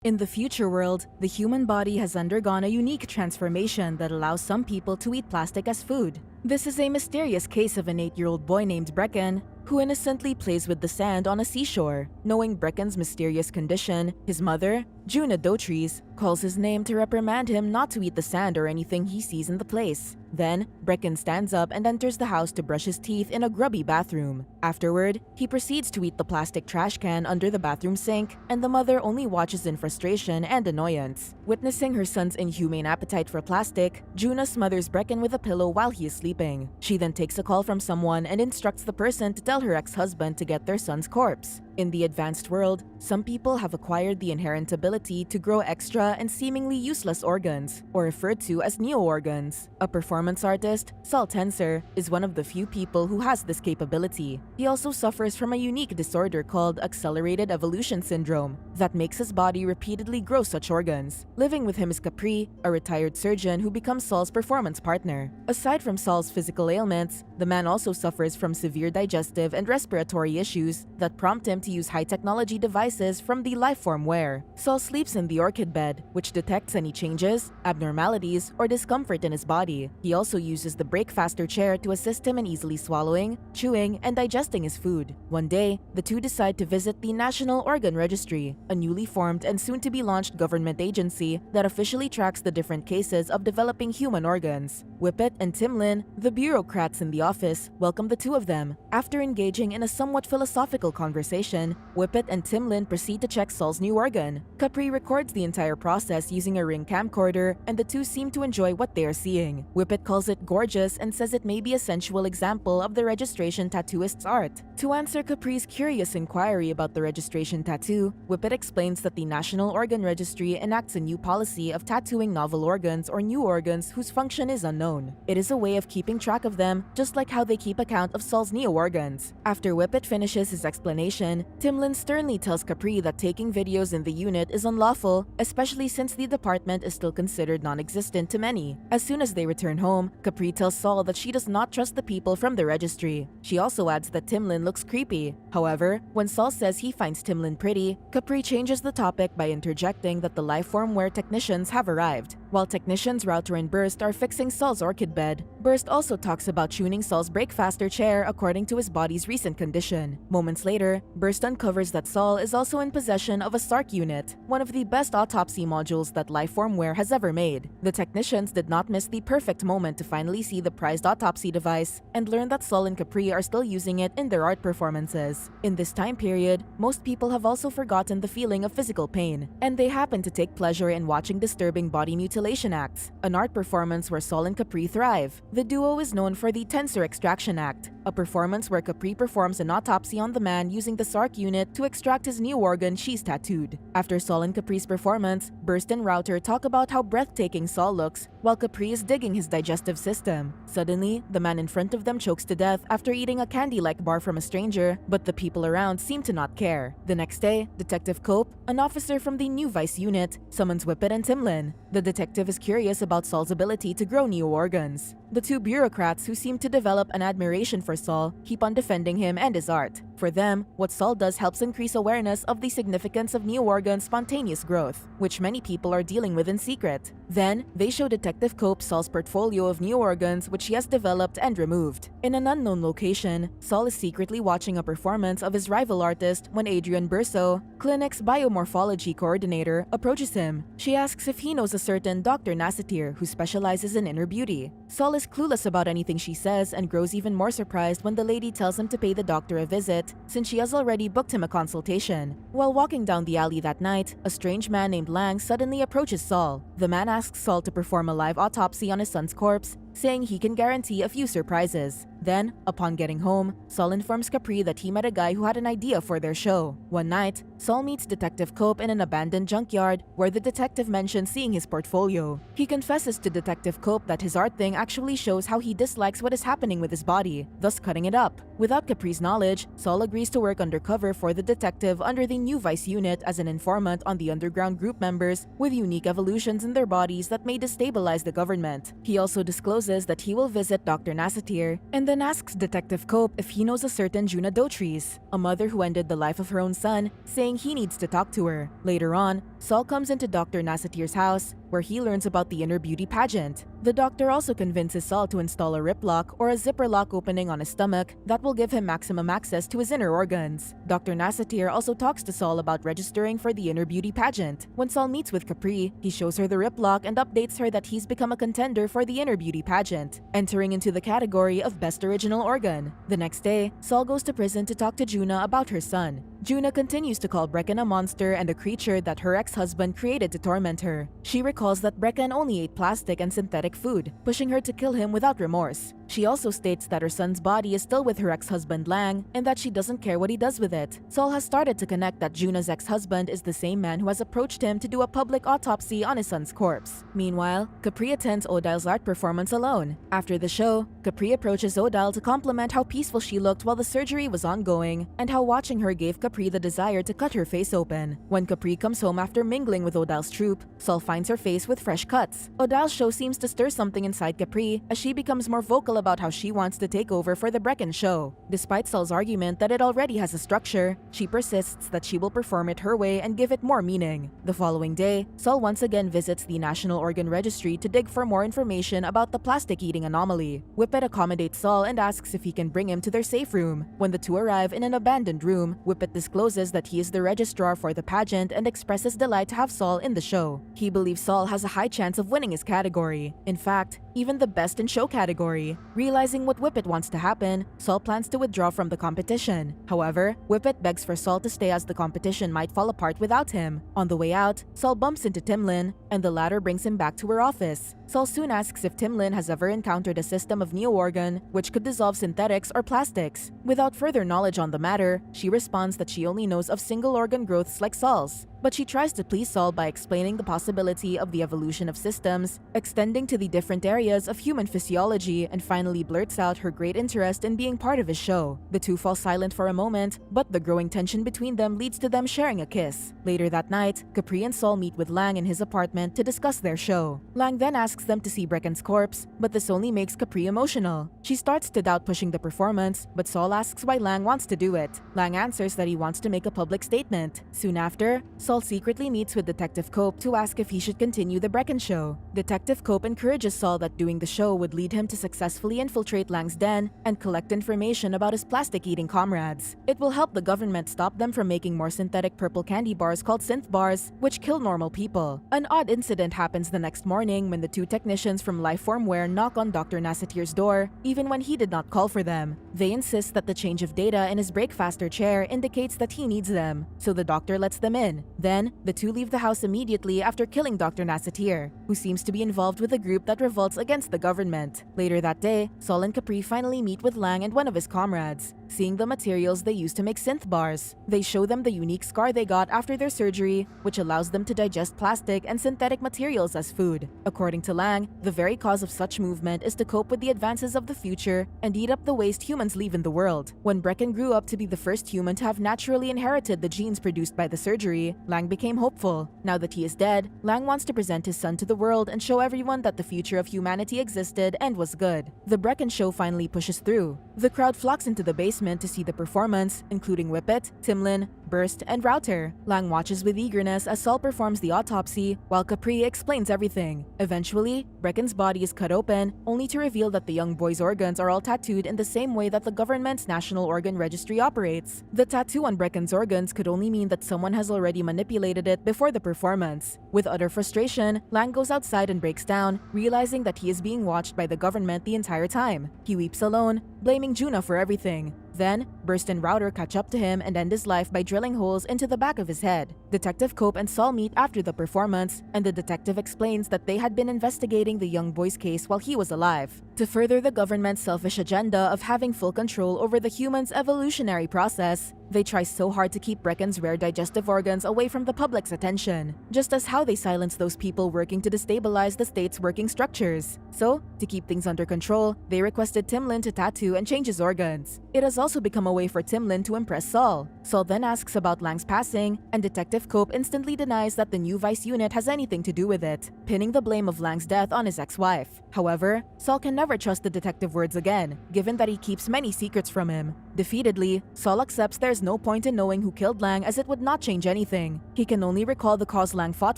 In the future world, the human body has undergone a unique transformation that allows some people to eat plastic as food. This is a mysterious case of an 8-year-old boy named Brecken, who innocently plays with the sand on a seashore. Knowing Brecken's mysterious condition, his mother, Juna Dotries, calls his name to reprimand him not to eat the sand or anything he sees in the place. Then, Brecken stands up and enters the house to brush his teeth in a grubby bathroom. Afterward, he proceeds to eat the plastic trash can under the bathroom sink, and the mother only watches in frustration and annoyance. Witnessing her son's inhumane appetite for plastic, Juna smothers Brecken with a pillow while he is sleeping. She then takes a call from someone and instructs the person to tell her ex-husband to get their son's corpse. In the advanced world, some people have acquired the inherent ability to grow extra and seemingly useless organs, or referred to as neo-organs. A performance artist, Saul Tenser, is one of the few people who has this capability. He also suffers from a unique disorder called accelerated evolution syndrome that makes his body repeatedly grow such organs. Living with him is Capri, a retired surgeon who becomes Saul's performance partner. Aside from Saul's physical ailments, the man also suffers from severe digestive and respiratory issues that prompt him to use high-technology devices from the Lifeform wear. Saul sleeps in the orchid bed, which detects any changes, abnormalities, or discomfort in his body. He also uses the break-faster chair to assist him in easily swallowing, chewing, and digesting his food. One day, the two decide to visit the National Organ Registry, a newly formed and soon-to-be-launched government agency that officially tracks the different cases of developing human organs. Whippet and Timlin, the bureaucrats in the office, welcome the two of them. After engaging in a somewhat philosophical conversation, Whippet and Timlin proceed to check Saul's new organ. Capri records the entire process using a Ring camcorder, and the two seem to enjoy what they are seeing. Whippet calls it gorgeous and says it may be a sensual example of the registration tattooist's art. To answer Capri's curious inquiry about the registration tattoo, Whippet explains that the National Organ Registry enacts a new policy of tattooing novel organs or new organs whose function is unknown. It is a way of keeping track of them, just like how they keep account of Saul's neo-organs. After Whippet finishes his explanation, Timlin sternly tells Capri that taking videos in the unit is unlawful, especially since the department is still considered non-existent to many. As soon as they return home, Capri tells Saul that she does not trust the people from the registry. She also adds that Timlin looks creepy. However, when Saul says he finds Timlin pretty, Capri changes the topic by interjecting that the Lifeform wear technicians have arrived. While technicians Router and Burst are fixing Saul's orchid bed, Burst also talks about tuning Saul's break-faster chair according to his body's recent condition. Moments later, Burst uncovers that Saul is also in possession of a Sark unit, one of the best autopsy modules that Lifeform wear has ever made. The technicians did not miss the perfect moment to finally see the prized autopsy device and learn that Saul and Capri are still using it in their art performances. In this time period, most people have also forgotten the feeling of physical pain, and they happen to take pleasure in watching disturbing body mutilation acts, an art performance where Saul and Capri thrive. The duo is known for the Tensor Extraction Act, a performance where Capri performs an autopsy on the man using the Sark unit to extract his new organ she's tattooed. After Saul and Capri's performance, Burst and Router talk about how breathtaking Saul looks while Capri is digging his digestive system. Suddenly, the man in front of them chokes to death after eating a candy-like bar from a stranger, but the people around seem to not care. The next day, Detective Cope, an officer from the new Vice unit, summons Whippet and Timlin. The detective is curious about Saul's ability to grow new organs. The two bureaucrats, who seem to develop an admiration for Saul, keep on defending him and his art. For them, what Saul does helps increase awareness of the significance of new organ spontaneous growth, which many people are dealing with in secret. Then, they show Detective Cope Saul's portfolio of new organs which he has developed and removed. In an unknown location, Saul is secretly watching a performance of his rival artist when Adrienne Burso, Clinic's biomorphology coordinator, approaches him. She asks if he knows a certain Dr. Nassatir who specializes in inner beauty. Saul is clueless about anything she says and grows even more surprised when the lady tells him to pay the doctor a visit, since she has already booked him a consultation. While walking down the alley that night, a strange man named Lang suddenly approaches Saul. The man asks Saul to perform a live autopsy on his son's corpse, saying he can guarantee a few surprises. Then, upon getting home, Saul informs Capri that he met a guy who had an idea for their show. One night, Saul meets Detective Cope in an abandoned junkyard where the detective mentions seeing his portfolio. He confesses to Detective Cope that his art thing actually shows how he dislikes what is happening with his body, thus cutting it up. Without Capri's knowledge, Saul agrees to work undercover for the detective under the new Vice unit as an informant on the underground group members with unique evolutions in their bodies that may destabilize the government. He also discloses that he will visit Dr. Nassatir and then then asks Detective Cope if he knows a certain Juna Dotrice, a mother who ended the life of her own son, saying he needs to talk to her. Later on, Saul comes into Dr. Nasatir's house, where he learns about the inner beauty pageant. The doctor also convinces Saul to install a rip lock or a zipper lock opening on his stomach that will give him maximum access to his inner organs. Dr. Nasatir also talks to Saul about registering for the inner beauty pageant. When Saul meets with Capri, he shows her the rip lock and updates her that he's become a contender for the inner beauty pageant, entering into the category of best original organ. The next day, Saul goes to prison to talk to Juna about her son. Juna continues to call Brecken a monster and a creature that her ex-husband created to torment her. She recalls that Brecken only ate plastic and synthetic food, pushing her to kill him without remorse. She also states that her son's body is still with her ex-husband Lang and that she doesn't care what he does with it. Saul has started to connect that Juna's ex-husband is the same man who has approached him to do a public autopsy on his son's corpse. Meanwhile, Capri attends Odile's art performance alone. After the show, Capri approaches Odile to compliment how peaceful she looked while the surgery was ongoing and how watching her gave Capri the desire to cut her face open. When Capri comes home after mingling with Odile's troupe, Saul finds her face with fresh cuts. Odile's show seems to stir something inside Capri as she becomes more vocal about how she wants to take over for the Brecken show. Despite Saul's argument that it already has a structure, she persists that she will perform it her way and give it more meaning. The following day, Saul once again visits the National Organ Registry to dig for more information about the plastic-eating anomaly. Whippet accommodates Saul and asks if he can bring him to their safe room. When the two arrive in an abandoned room, Whippet discloses that he is the registrar for the pageant and expresses delight to have Saul in the show. He believes Saul has a high chance of winning his category. In fact, even the best in show category. Realizing what Whippet wants to happen, Saul plans to withdraw from the competition. However, Whippet begs for Saul to stay as the competition might fall apart without him. On the way out, Saul bumps into Timlin, and the latter brings him back to her office. Saul soon asks if Timlin has ever encountered a system of neo-organ which could dissolve synthetics or plastics. Without further knowledge on the matter, she responds that she only knows of single-organ growths like Saul's. But she tries to please Saul by explaining the possibility of the evolution of systems, extending to the different areas of human physiology, and finally blurts out her great interest in being part of his show. The two fall silent for a moment, but the growing tension between them leads to them sharing a kiss. Later that night, Capri and Saul meet with Lang in his apartment to discuss their show. Lang then asks them to see Brecken's corpse, but this only makes Capri emotional. She starts to doubt pushing the performance, but Saul asks why Lang wants to do it. Lang answers that he wants to make a public statement. Soon after, Saul secretly meets with Detective Cope to ask if he should continue the Brecken show. Detective Cope encourages Saul that doing the show would lead him to successfully infiltrate Lang's den and collect information about his plastic-eating comrades. It will help the government stop them from making more synthetic purple candy bars called synth bars, which kill normal people. An odd incident happens the next morning when the two technicians from Lifeformware knock on Dr. Nasatir's door, even when he did not call for them. They insist that the change of data in his Breakfaster chair indicates that he needs them, so the doctor lets them in. Then, the two leave the house immediately after killing Dr. Nasatir, who seems to be involved with a group that revolts against the government. Later that day, Saul and Capri finally meet with Lang and one of his comrades, seeing the materials they use to make synth bars. They show them the unique scar they got after their surgery, which allows them to digest plastic and synthetic materials as food. According to Lang, the very cause of such movement is to cope with the advances of the future and eat up the waste humans leave in the world. When Brecken grew up to be the first human to have naturally inherited the genes produced by the surgery, Lang became hopeful. Now that he is dead, Lang wants to present his son to the world and show everyone that the future of humanity existed and was good. The Brecken show finally pushes through. The crowd flocks into the basement to see the performance, including Whippet, Timlin, Burst, and Router. Lang watches with eagerness as Saul performs the autopsy, while Capri explains everything. Eventually, Brecken's body is cut open, only to reveal that the young boy's organs are all tattooed in the same way that the government's National Organ Registry operates. The tattoo on Brecken's organs could only mean that someone has already manipulated it before the performance. With utter frustration, Lang goes outside and breaks down, realizing that he is being watched by the government the entire time. He weeps alone, blaming Juna for everything. Then, Burst and Router catch up to him and end his life by drilling holes into the back of his head. Detective Cope and Saul meet after the performance, and the detective explains that they had been investigating the young boy's case while he was alive, to further the government's selfish agenda of having full control over the human's evolutionary process. They try so hard to keep Brecken's rare digestive organs away from the public's attention, just as how they silence those people working to destabilize the state's working structures. So, to keep things under control, they requested Timlin to tattoo and change his organs. It has also become a way for Timlin to impress Saul. Saul then asks about Lang's passing, and Detective Cope instantly denies that the new Vice unit has anything to do with it, pinning the blame of Lang's death on his ex-wife. However, Saul can never trust the detective words again, given that he keeps many secrets from him. Defeatedly, Saul accepts there's no point in knowing who killed Lang as it would not change anything. He can only recall the cause Lang fought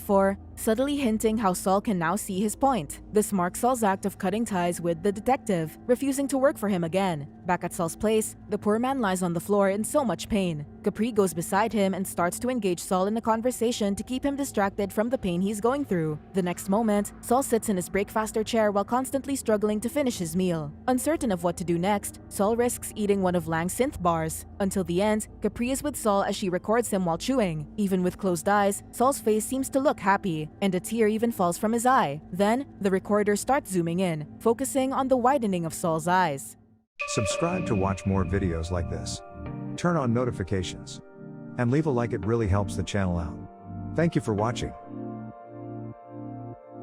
for, subtly hinting how Saul can now see his point. This marks Saul's act of cutting ties with the detective, refusing to work for him again. Back at Saul's place, the poor man lies on the floor in so much pain. Capri goes beside him and starts to engage Saul in a conversation to keep him distracted from the pain he's going through. The next moment, Saul sits in his breakfaster chair while constantly struggling to finish his meal. Uncertain of what to do next, Saul risks eating one of Lang's synth bars. Until the end, Capri is with Saul as she records him while chewing. Even with closed eyes, Saul's face seems to look happy, and a tear even falls from his eye. Then, the recorder starts zooming in, focusing on the widening of Saul's eyes. Subscribe to watch more videos like this. Turn on notifications. And leave a like, it really helps the channel out. Thank you for watching.